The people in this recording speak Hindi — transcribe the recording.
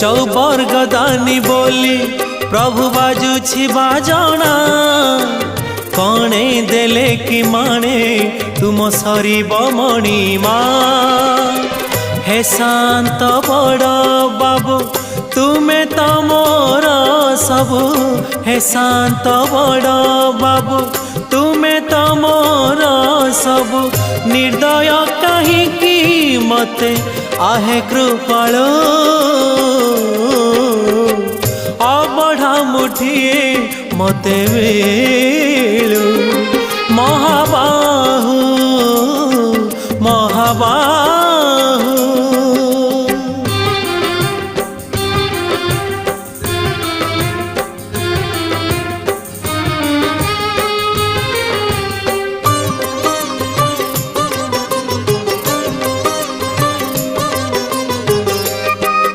चौबर्ग दानी बोली प्रभु बाजुछि बाजना कणे देले कि माणे तुम सरीब मणिमा हे शांत बड़ बाबू तुमे तो मोर सबु हे शांत बड़ बाबू तुमे तो मोर सबु निर्दय कहीं मते आहे कृपाल अबढ़ा मुठिए मते मिलू महाबाहु महाबाहु